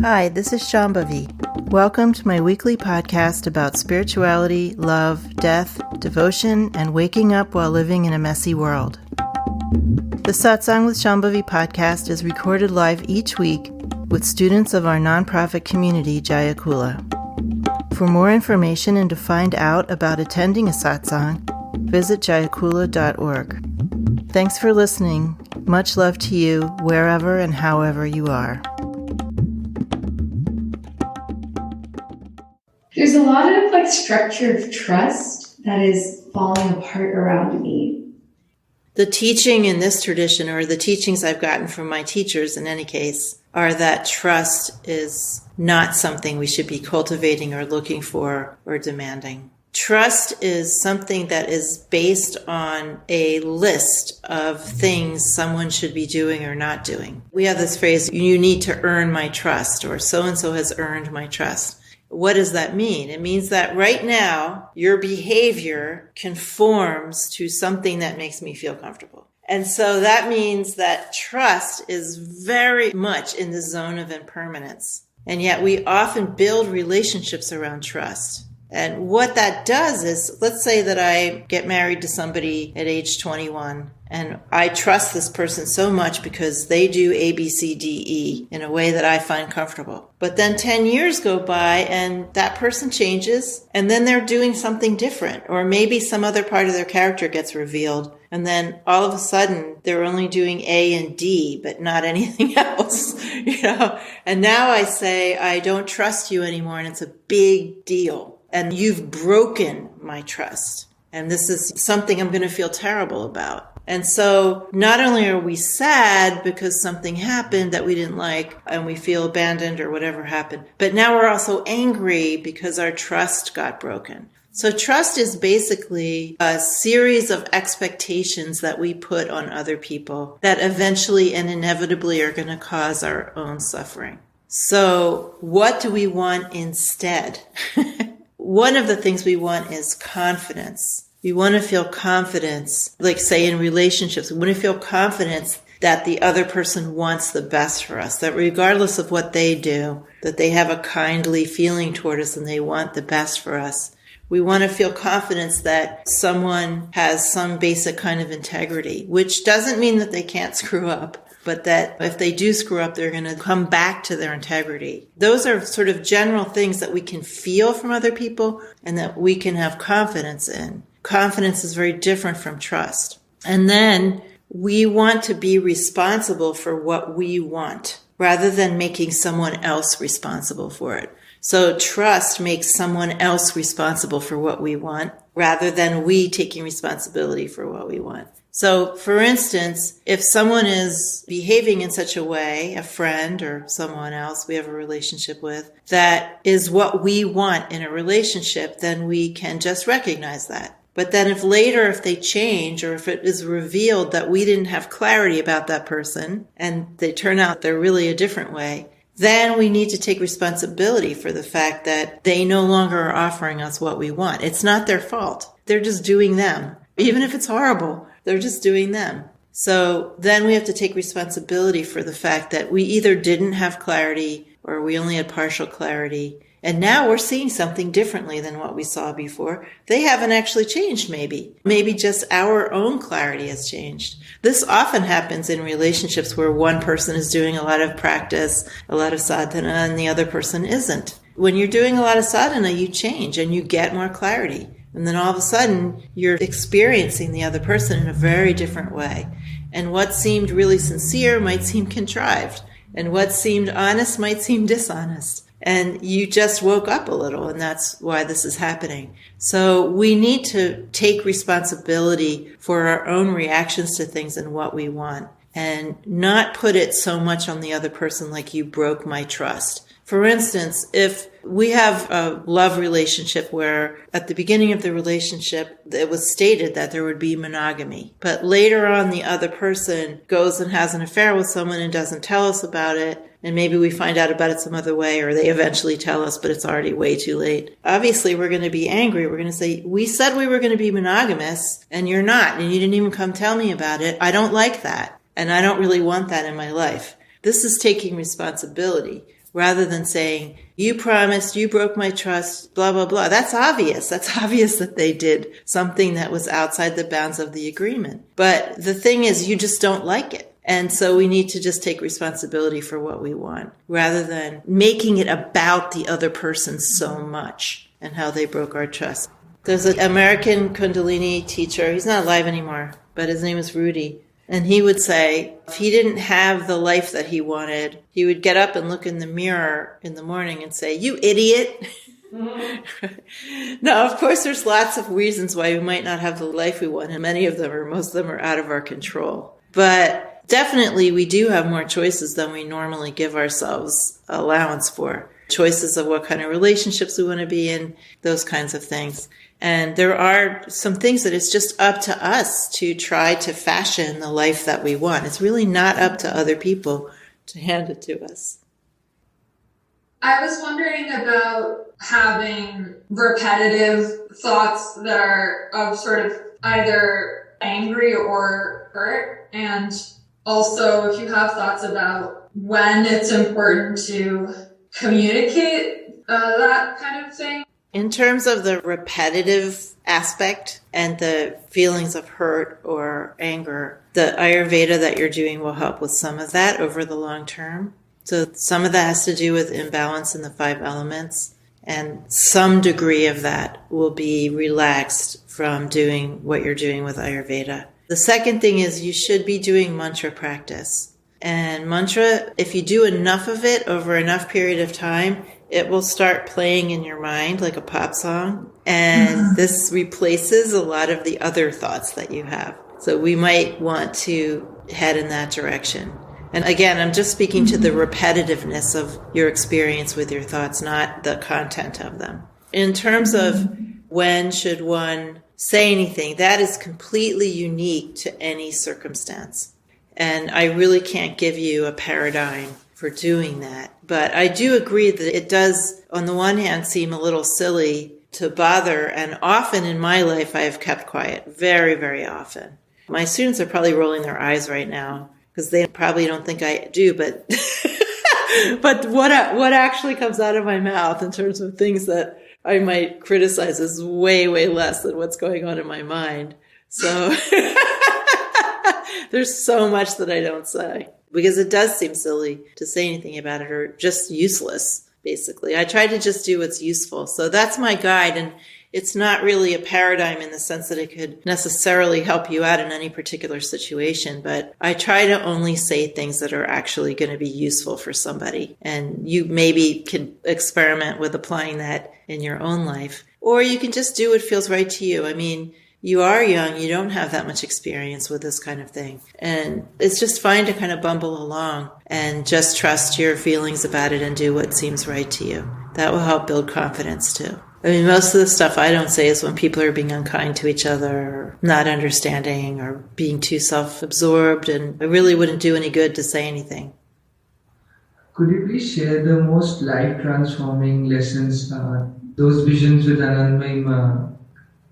Hi, this is Shambhavi. Welcome to my weekly podcast about spirituality, love, death, devotion, and waking up while living in a messy world. The Satsang with Shambhavi podcast is recorded live each week with students of our nonprofit community, Jayakula. For more information and to find out about attending a satsang, visit jayakula.org. Thanks for listening. Much love to you, wherever and however you are. There's a lot of structure of trust that is falling apart around me. The teaching in this tradition, or the teachings I've gotten from my teachers in any case, are that trust is not something we should be cultivating or looking for or demanding. Trust is something that is based on a list of things someone should be doing or not doing. We have this phrase, you need to earn my trust, or so-and-so has earned my trust. What does that mean? It means that right now, your behavior conforms to something that makes me feel comfortable. And so that means that trust is very much in the zone of impermanence. And yet we often build relationships around trust. And what that does is, let's say that I get married to somebody at age 21, and I trust this person so much because they do A, B, C, D, E in a way that I find comfortable. But then 10 years go by and that person changes, and then they're doing something different. Or maybe some other part of their character gets revealed, and then all of a sudden they're only doing A and D, but not anything else, And now I say, I don't trust you anymore, and it's a big deal. And you've broken my trust. And this is something I'm going to feel terrible about. And so not only are we sad because something happened that we didn't like and we feel abandoned or whatever happened, but now we're also angry because our trust got broken. So trust is basically a series of expectations that we put on other people that eventually and inevitably are going to cause our own suffering. So what do we want instead? One of the things we want is confidence. We want to feel confidence, like say in relationships, we want to feel confidence that the other person wants the best for us, that regardless of what they do, that they have a kindly feeling toward us and they want the best for us. We want to feel confidence that someone has some basic kind of integrity, which doesn't mean that they can't screw up, but that if they do screw up, they're going to come back to their integrity. Those are sort of general things that we can feel from other people and that we can have confidence in. Confidence is very different from trust. And then we want to be responsible for what we want rather than making someone else responsible for it. So trust makes someone else responsible for what we want rather than we taking responsibility for what we want. So, for instance, if someone is behaving in such a way, a friend or someone else we have a relationship with, that is what we want in a relationship, then we can just recognize that. But then if they change, or if it is revealed that we didn't have clarity about that person and they turn out they're really a different way, then we need to take responsibility for the fact that they no longer are offering us what we want. It's not their fault. They're just doing them. Even if it's horrible, they're just doing them. So then we have to take responsibility for the fact that we either didn't have clarity or we only had partial clarity. And now we're seeing something differently than what we saw before. They haven't actually changed, maybe. Maybe just our own clarity has changed. This often happens in relationships where one person is doing a lot of practice, a lot of sadhana, and the other person isn't. When you're doing a lot of sadhana, you change and you get more clarity. And then all of a sudden, you're experiencing the other person in a very different way. And what seemed really sincere might seem contrived. And what seemed honest might seem dishonest. And you just woke up a little, and that's why this is happening. So we need to take responsibility for our own reactions to things and what we want, and not put it so much on the other person like you broke my trust. For instance, if we have a love relationship where at the beginning of the relationship, it was stated that there would be monogamy, but later on the other person goes and has an affair with someone and doesn't tell us about it, and maybe we find out about it some other way, or they eventually tell us, but it's already way too late. Obviously, we're going to be angry. We're going to say, we said we were going to be monogamous, and you're not, and you didn't even come tell me about it. I don't like that, and I don't really want that in my life. This is taking responsibility. rather than saying, you promised, you broke my trust, blah, blah, blah. That's obvious. That's obvious that they did something that was outside the bounds of the agreement. But the thing is, you just don't like it. And so we need to just take responsibility for what we want rather than making it about the other person so much and how they broke our trust. There's an American Kundalini teacher. He's not alive anymore, but his name is Rudy. And he would say, if he didn't have the life that he wanted, he would get up and look in the mirror in the morning and say, you idiot. Now, of course, there's lots of reasons why we might not have the life we want, and many of them, or most of them, are out of our control. But definitely, we do have more choices than we normally give ourselves allowance for. Choices of what kind of relationships we want to be in, those kinds of things. And there are some things that it's just up to us to try to fashion the life that we want. It's really not up to other people to hand it to us. I was wondering about having repetitive thoughts that are of sort of either angry or hurt. And also if you have thoughts about when it's important to communicate that kind of thing. In terms of the repetitive aspect and the feelings of hurt or anger, the Ayurveda that you're doing will help with some of that over the long term. So some of that has to do with imbalance in the 5 elements, and some degree of that will be relaxed from doing what you're doing with Ayurveda. The second thing is you should be doing mantra practice. And mantra, if you do enough of it over enough period of time, it will start playing in your mind like a pop song. And this replaces a lot of the other thoughts that you have. So we might want to head in that direction. And again, I'm just speaking to the repetitiveness of your experience with your thoughts, not the content of them. In terms of when should one say anything, that is completely unique to any circumstance. And I really can't give you a paradigm for doing that. But I do agree that it does, on the one hand, seem a little silly to bother. And often in my life, I have kept quiet. Very, very often. My students are probably rolling their eyes right now because they probably don't think I do. But but what actually comes out of my mouth in terms of things that I might criticize is way, way less than what's going on in my mind. So there's so much that I don't say because it does seem silly to say anything about it or just useless, basically. I try to just do what's useful. So that's my guide. And it's not really a paradigm in the sense that it could necessarily help you out in any particular situation. But I try to only say things that are actually going to be useful for somebody. And you maybe can experiment with applying that in your own life. Or you can just do what feels right to you. I mean, you are young, you don't have that much experience with this kind of thing. And it's just fine to kind of bumble along and just trust your feelings about it and do what seems right to you. That will help build confidence too. I mean, most of the stuff I don't say is when people are being unkind to each other, or not understanding, or being too self-absorbed, and it really wouldn't do any good to say anything. Could you please share the most life-transforming lessons, those visions with Anandamayi Ma?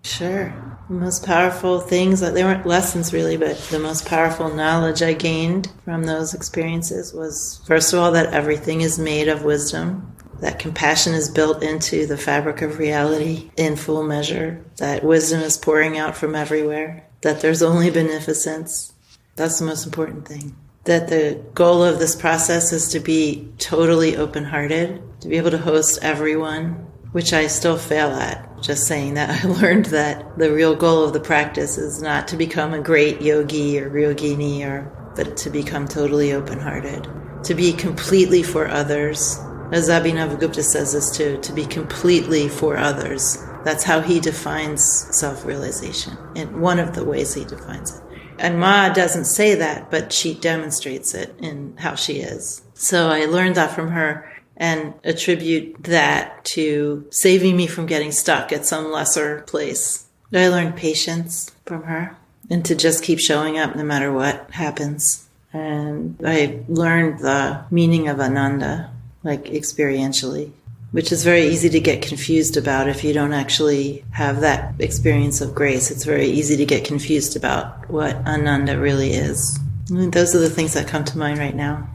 Sure. The most powerful things, they weren't lessons really, but the most powerful knowledge I gained from those experiences was, first of all, that everything is made of wisdom, that compassion is built into the fabric of reality in full measure, that wisdom is pouring out from everywhere, that there's only beneficence. That's the most important thing. That the goal of this process is to be totally open-hearted, to be able to host everyone, which I still fail at. Just saying that, I learned that the real goal of the practice is not to become a great yogi or yogini, but to become totally open-hearted, to be completely for others. As Abhinavagupta says this too, to be completely for others. That's how he defines self-realization, in one of the ways he defines it. And Ma doesn't say that, but she demonstrates it in how she is. So I learned that from her and attribute that to saving me from getting stuck at some lesser place. I learned patience from her and to just keep showing up no matter what happens. And I learned the meaning of Ananda, like experientially, which is very easy to get confused about if you don't actually have that experience of grace. It's very easy to get confused about what Ananda really is. I mean, those are the things that come to mind right now.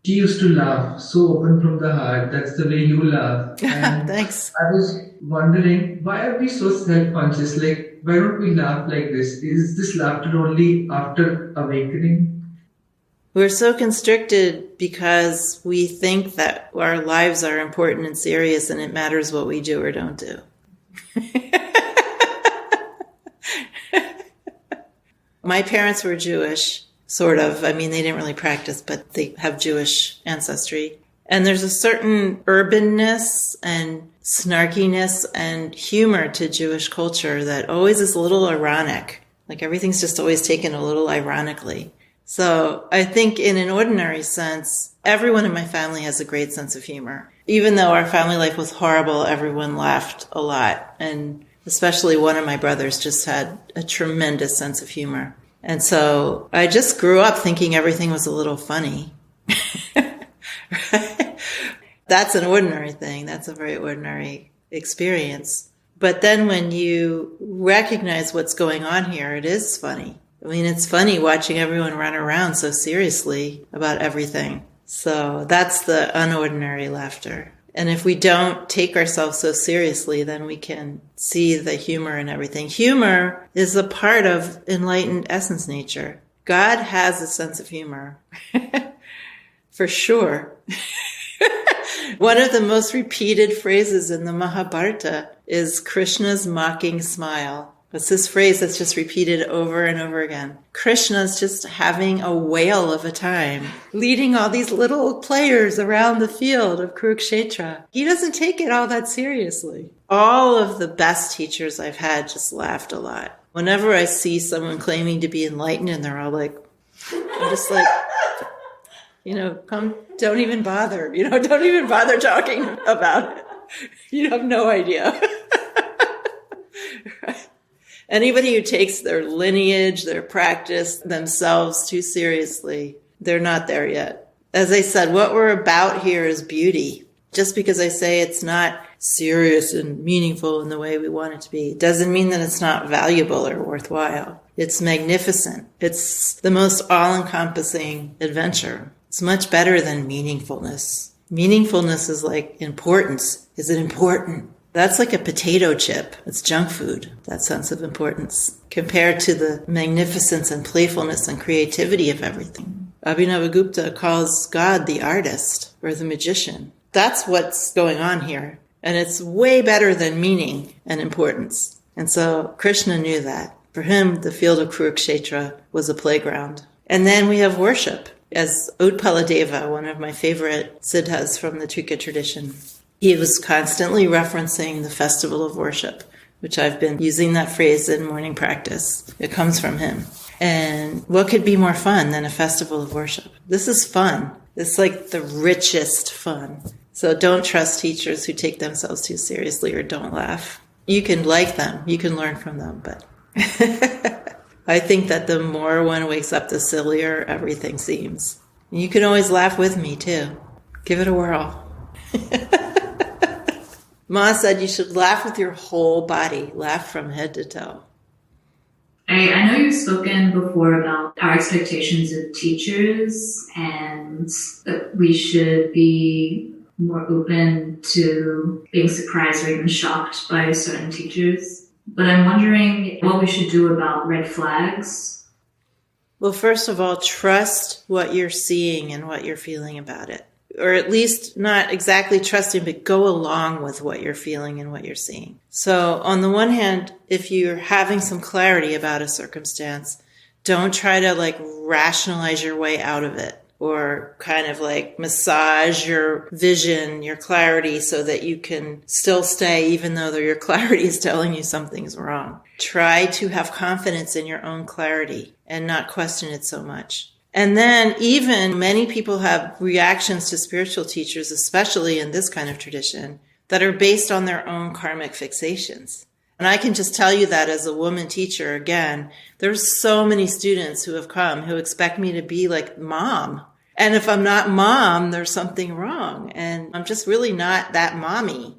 She used to laugh, so open from the heart. That's the way you laugh. And Thanks. I was wondering, why are we so self-conscious? Like, why don't we laugh like this? Is this laughter only after awakening? We're so constricted because we think that our lives are important and serious and it matters what we do or don't do. My parents were Jewish, sort of. I mean, they didn't really practice, but they have Jewish ancestry. And there's a certain urbanness and snarkiness and humor to Jewish culture that always is a little ironic. Like everything's just always taken a little ironically. So I think in an ordinary sense, everyone in my family has a great sense of humor. Even though our family life was horrible, everyone laughed a lot. And especially one of my brothers just had a tremendous sense of humor. And so I just grew up thinking everything was a little funny. Right? That's an ordinary thing. That's a very ordinary experience. But then when you recognize what's going on here, it is funny. I mean, it's funny watching everyone run around so seriously about everything. So that's the unordinary laughter. And if we don't take ourselves so seriously, then we can see the humor in everything. Humor is a part of enlightened essence nature. God has a sense of humor. For sure. One of the most repeated phrases in the Mahabharata is Krishna's mocking smile. It's this phrase that's just repeated over and over again. Krishna's just having a whale of a time, leading all these little players around the field of Kurukshetra. He doesn't take it all that seriously. All of the best teachers I've had just laughed a lot. Whenever I see someone claiming to be enlightened and they're all like, I'm just like, come, don't even bother. Don't even bother talking about it. You have no idea. Right? Anybody who takes their lineage, their practice, themselves too seriously, they're not there yet. As I said, what we're about here is beauty. Just because I say it's not serious and meaningful in the way we want it to be, doesn't mean that it's not valuable or worthwhile. It's magnificent. It's the most all-encompassing adventure. It's much better than meaningfulness. Meaningfulness is like importance. Is it important? That's like a potato chip. It's junk food, that sense of importance, compared to the magnificence and playfulness and creativity of everything. Abhinavagupta calls God the artist or the magician. That's what's going on here. And it's way better than meaning and importance. And so Krishna knew that. For him, the field of Kurukshetra was a playground. And then we have worship. As Utpaladeva, one of my favorite siddhas from the Trika tradition, he was constantly referencing the festival of worship, which I've been using that phrase in morning practice. It comes from him. And what could be more fun than a festival of worship? This is fun. It's like the richest fun. So don't trust teachers who take themselves too seriously or don't laugh. You can like them. You can learn from them. But I think that the more one wakes up, the sillier everything seems. You can always laugh with me, too. Give it a whirl. Ma said you should laugh with your whole body. Laugh from head to toe. I know you've spoken before about our expectations of teachers and that we should be more open to being surprised or even shocked by certain teachers. But I'm wondering what we should do about red flags. Well, first of all, trust what you're seeing and what you're feeling about it. Or at least not exactly trusting, but go along with what you're feeling and what you're seeing. So on the one hand, if you're having some clarity about a circumstance, don't try to rationalize your way out of it or kind of massage your vision, your clarity so that you can still stay even though your clarity is telling you something's wrong. Try to have confidence in your own clarity and not question it so much. And then even many people have reactions to spiritual teachers, especially in this kind of tradition, that are based on their own karmic fixations. And I can just tell you that as a woman teacher, again, there's so many students who have come who expect me to be like mom. And if I'm not mom, there's something wrong. And I'm just really not that mommy.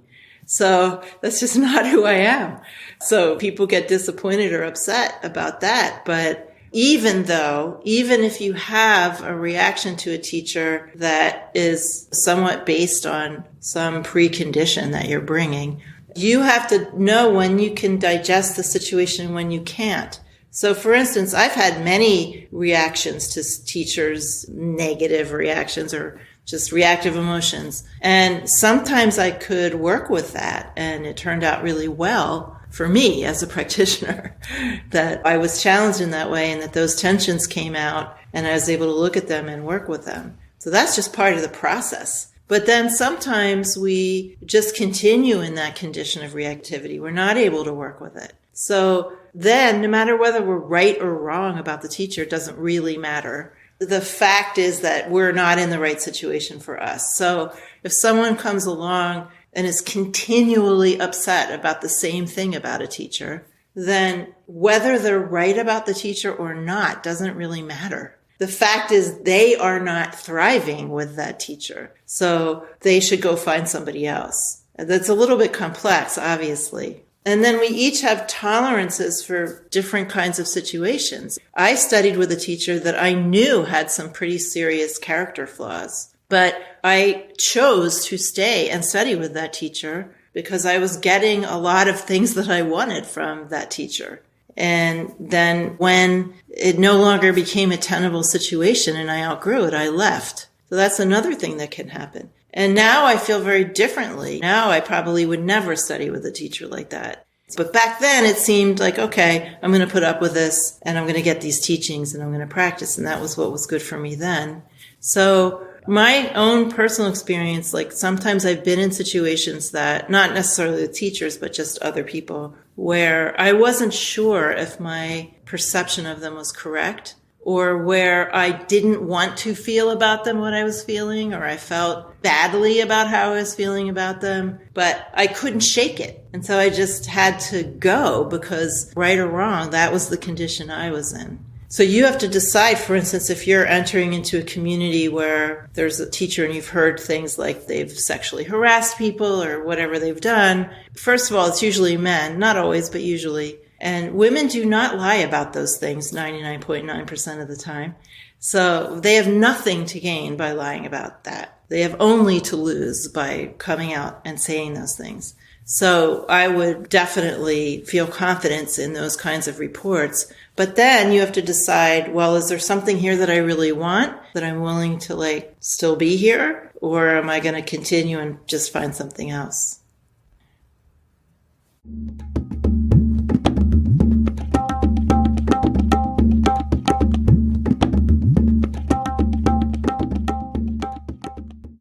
So that's just not who I am. So people get disappointed or upset about that. But even if you have a reaction to a teacher that is somewhat based on some precondition that you're bringing, you have to know when you can digest the situation and when you can't. So, for instance, I've had many reactions to teachers, negative reactions or just reactive emotions. And sometimes I could work with that, and it turned out really well for me as a practitioner, that I was challenged in that way and that those tensions came out and I was able to look at them and work with them. So that's just part of the process. But then sometimes we just continue in that condition of reactivity. We're not able to work with it. So then, no matter whether we're right or wrong about the teacher, it doesn't really matter. The fact is that we're not in the right situation for us. So if someone comes along and is continually upset about the same thing about a teacher, then whether they're right about the teacher or not doesn't really matter. The fact is they are not thriving with that teacher. So they should go find somebody else. That's a little bit complex, obviously. And then we each have tolerances for different kinds of situations. I studied with a teacher that I knew had some pretty serious character flaws, but I chose to stay and study with that teacher because I was getting a lot of things that I wanted from that teacher. And then when it no longer became a tenable situation and I outgrew it, I left. So that's another thing that can happen. And now I feel very differently. Now I probably would never study with a teacher like that. But back then it seemed like, okay, I'm going to put up with this and I'm going to get these teachings and I'm going to practice. And that was what was good for me then. So my own personal experience, like sometimes I've been in situations that, not necessarily with teachers, but just other people, where I wasn't sure if my perception of them was correct, or where I didn't want to feel about them what I was feeling, or I felt badly about how I was feeling about them, but I couldn't shake it. And so I just had to go because, right or wrong, that was the condition I was in. So you have to decide, for instance, if you're entering into a community where there's a teacher and you've heard things like they've sexually harassed people or whatever they've done. First of all, it's usually men, not always, but usually. And women do not lie about those things 99.9% of the time. So they have nothing to gain by lying about that. They have only to lose by coming out and saying those things. So I would definitely feel confidence in those kinds of reports. But then you have to decide, well, is there something here that I really want, that I'm willing to still be here? Or am I going to continue and just find something else?